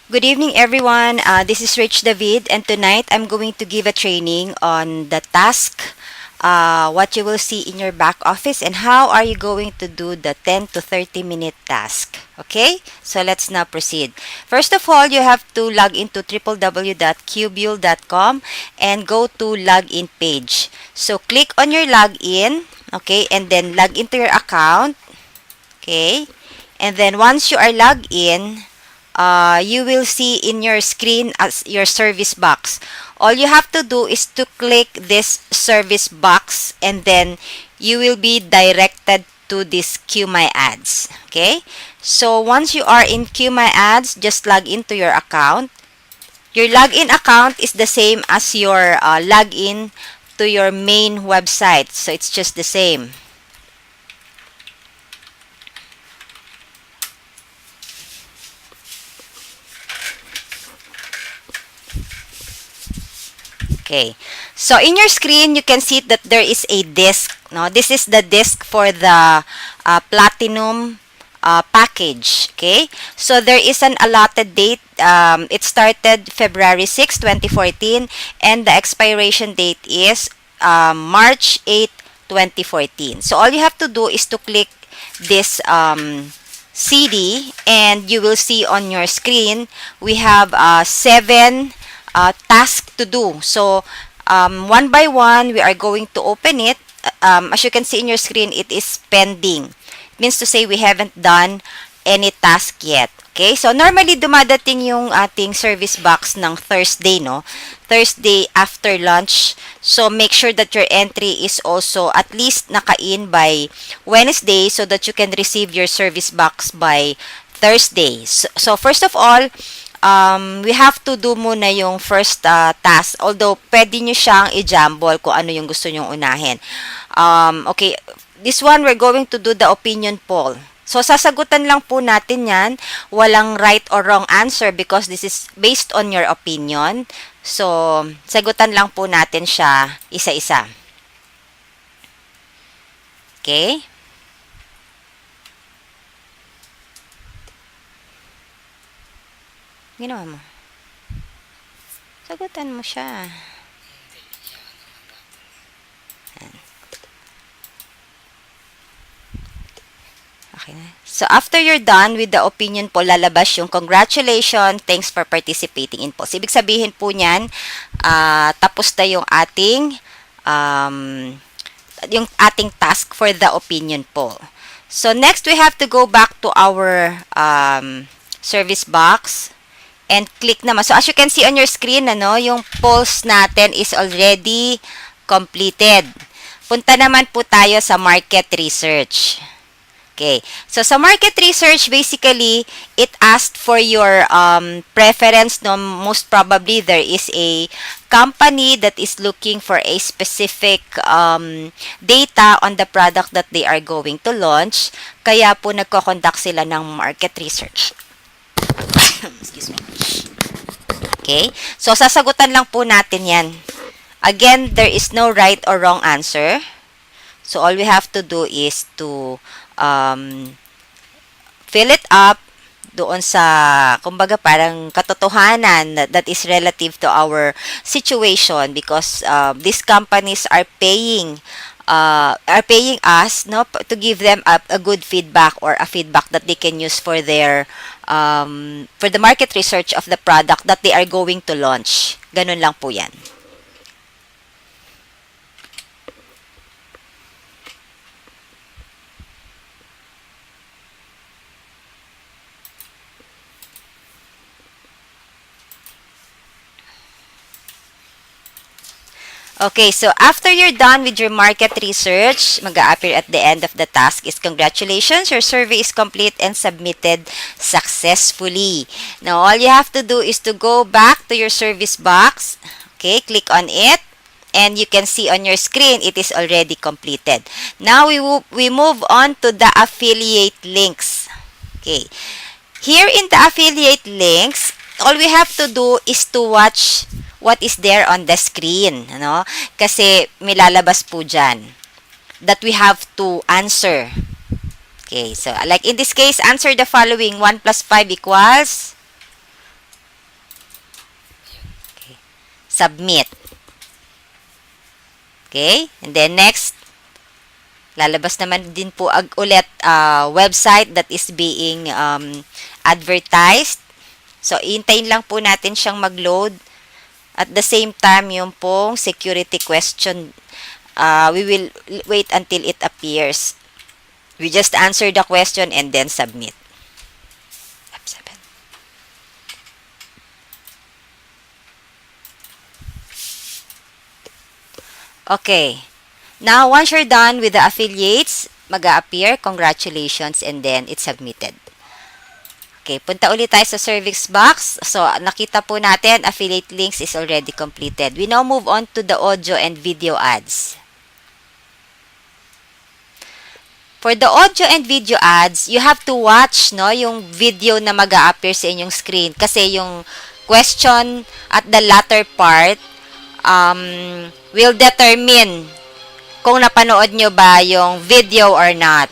Good evening, everyone. This is Rich David, and tonight I'm going to give a training on the task, what you will see in your back office, and how are you going to do the 10 to 30 minute task. Okay, so let's now proceed. First of all, you have to log into www.qbuild.com and go to login page. So click on your login, okay, and then log into your account, okay, and then once you are logged in, you will see in your screen as your service box. All you have to do is to click this service box and then you will be directed to this QMy Ads. Okay? So once you are in QMy Ads, just log into your account. Your login account is the same as your login to your main website. So it's just the same. Okay. So in your screen, you can see that there is a disk. No, this is the disk for the Platinum package. Okay. So there is an allotted date. It started February 6, 2014, and the expiration date is March 8, 2014. So all you have to do is to click this CD, and you will see on your screen we have 7 task to do. So, one by one, we are going to open it. As you can see in your screen, it is pending. It means to say we haven't done any task yet. Okay? So, normally, dumadating yung ating service box ng Thursday, no? Thursday after lunch. So, make sure that your entry is also at least naka-in by Wednesday so that you can receive your service box by Thursday. So first of all, we have to do muna yung first task. Although, pwede nyo siyang i-jumble kung ano yung gusto nyong unahin. Okay, this one, we're going to do the opinion poll. So, sasagutan lang po natin yan. Walang right or wrong answer because this is based on your opinion. So, sagutan lang po natin siya isa-isa. Okay? Ginawa mo. Sagutan mo siya. Okay na. So, after you're done with the opinion poll, lalabas yung congratulations, thanks for participating in polls. Ibig sabihin po niyan, tapos na yung ating task for the opinion poll. So, next, we have to go back to our service box and click naman. So, as you can see on your screen, yung polls natin is already completed. Punta naman po tayo sa market research. Okay. So, sa market research, basically, it asked for your preference. No? Most probably, there is a company that is looking for a specific data on the product that they are going to launch. Kaya po, nagko-conduct sila ng market research. Excuse me. Okay. So, sasagutan lang po natin yan. Again, there is no right or wrong answer. So, all we have to do is to fill it up doon sa, kumbaga parang katotohanan that is relative to our situation because these companies are paying us to give them a good feedback or a feedback that they can use for their for the market research of the product that they are going to launch. Ganun lang po yan. Okay, so after you're done with your market research, mag-a-appear at the end of the task is congratulations, your survey is complete and submitted successfully. Now, all you have to do is to go back to your service box. Okay, click on it. And you can see on your screen, it is already completed. Now, we move on to the affiliate links. Okay, here in the affiliate links, all we have to do is to watch what is there on the screen, Kasi may lalabas po dyan that we have to answer. Okay, so like in this case, answer the following. 1 plus 5 equals submit. Okay? And then next, lalabas naman din po ulit website that is being advertised. So, hintayin lang po natin siyang mag-load. At the same time, yung pong security question, we will wait until it appears. We just answer the question and then submit. F7. Okay. Now, once you're done with the affiliates, mag-a-appear, congratulations, and then it's submitted. Okay, punta ulit tayo sa service box. So, nakita po natin, affiliate links is already completed. We now move on to the audio and video ads. For the audio and video ads, you have to watch yung video na mag-a-appear sa inyong screen. Kasi yung question at the latter part will determine kung napanood nyo ba yung video or not.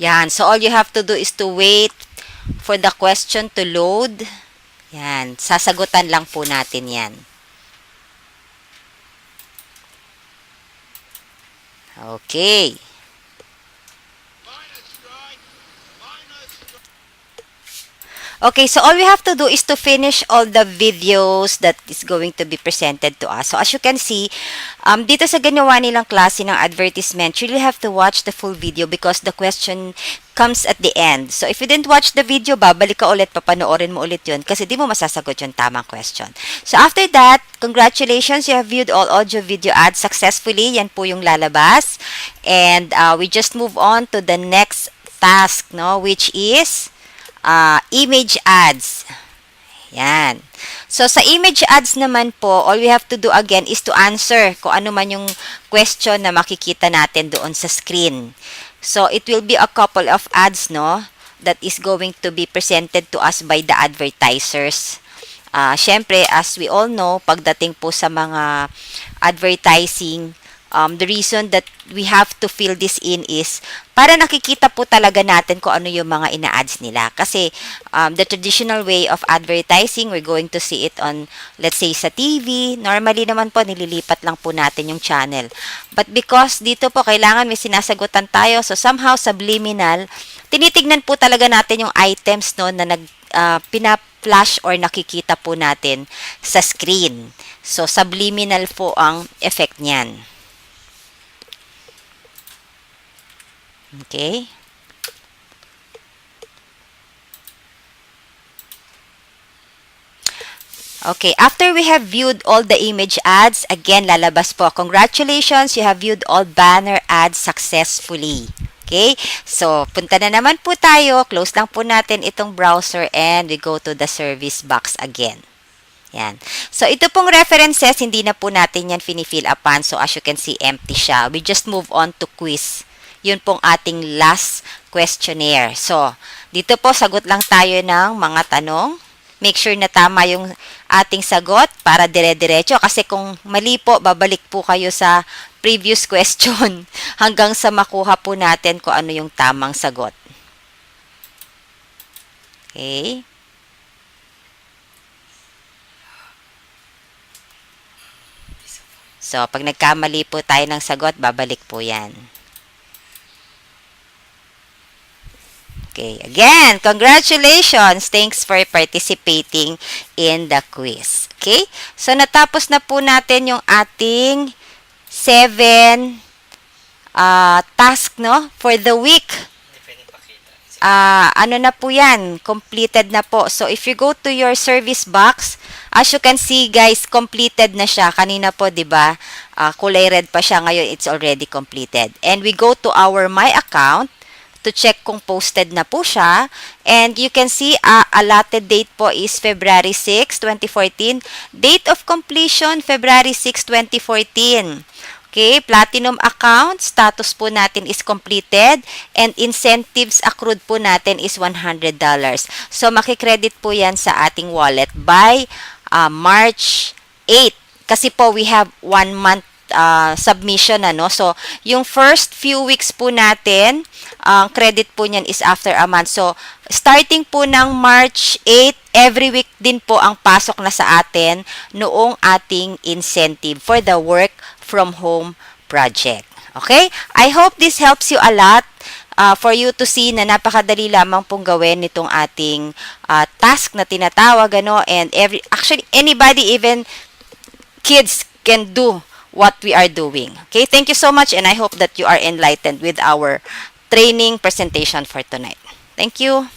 Yan. So, all you have to do is to wait for the question to load. Yan. Sasagutan lang po natin yan. Okay. Okay, so all we have to do is to finish all the videos that is going to be presented to us. So as you can see, dito sa ginawa nilang klase ng advertisement, you really have to watch the full video because the question comes at the end. So if you didn't watch the video, babalik ka ulit, papanoorin mo ulit yun kasi di mo masasagot yung tamang question. So after that, congratulations, you have viewed all audio video ads successfully. Yan po yung lalabas. And we just move on to the next task, which is image ads. Yan. So, sa image ads naman po, all we have to do again is to answer kung ano man yung question na makikita natin doon sa screen. So, it will be a couple of ads, that is going to be presented to us by the advertisers. Syempre, as we all know, pagdating po sa mga advertising, the reason that we have to fill this in is para nakikita po talaga natin kung ano yung mga ina-ads nila. Kasi the traditional way of advertising, we're going to see it on, let's say, sa TV. Normally naman po, nililipat lang po natin yung channel. But because dito po, kailangan may sinasagutan tayo, so somehow subliminal, tinitignan po talaga natin yung items na pina-flash or nakikita po natin sa screen. So, subliminal po ang effect niyan. Okay. Okay, after we have viewed all the image ads, again, lalabas po, congratulations, you have viewed all banner ads successfully. Okay, so punta na naman po tayo, close lang po natin itong browser and we go to the service box again. Yan. So, ito pong references, hindi na po natin yan fini-fill upan. So, as you can see, empty siya. We just move on to quiz. Yun pong ating last questionnaire. So, dito po, sagot lang tayo ng mga tanong. Make sure na tama yung ating sagot para dire-diretso. Kasi kung mali po, babalik po kayo sa previous question hanggang sa makuha po natin kung ano yung tamang sagot. Okay. So, pag nagkamali po tayo ng sagot, babalik po yan. Okay, again, congratulations! Thanks for participating in the quiz. Okay, so natapos na po natin yung ating 7 task, no, for the week. Ano na po yan, completed na po. So, if you go to your service box, as you can see, guys, completed na siya. Kanina po, di ba, kulay red pa siya. Ngayon, it's already completed. And we go to our My Account to check kung posted na po siya. And you can see, allotted date po is February 6, 2014. Date of completion, February 6, 2014. Okay, platinum account, status po natin is completed, and incentives accrued po natin is $100. So, makikredit po yan sa ating wallet by March 8. Kasi po, we have 1 month submission, ano. So, yung first few weeks po natin, ang credit po niyan is after a month. So, starting po ng March 8, every week din po ang pasok na sa atin noong ating incentive for the work from home project. Okay? I hope this helps you a lot for you to see na napakadali lamang pong gawin nitong ating task na tinatawag, ano, and actually anybody, even kids, can do what we are doing. Okay? Thank you so much, and I hope that you are enlightened with our training presentation for tonight. Thank you.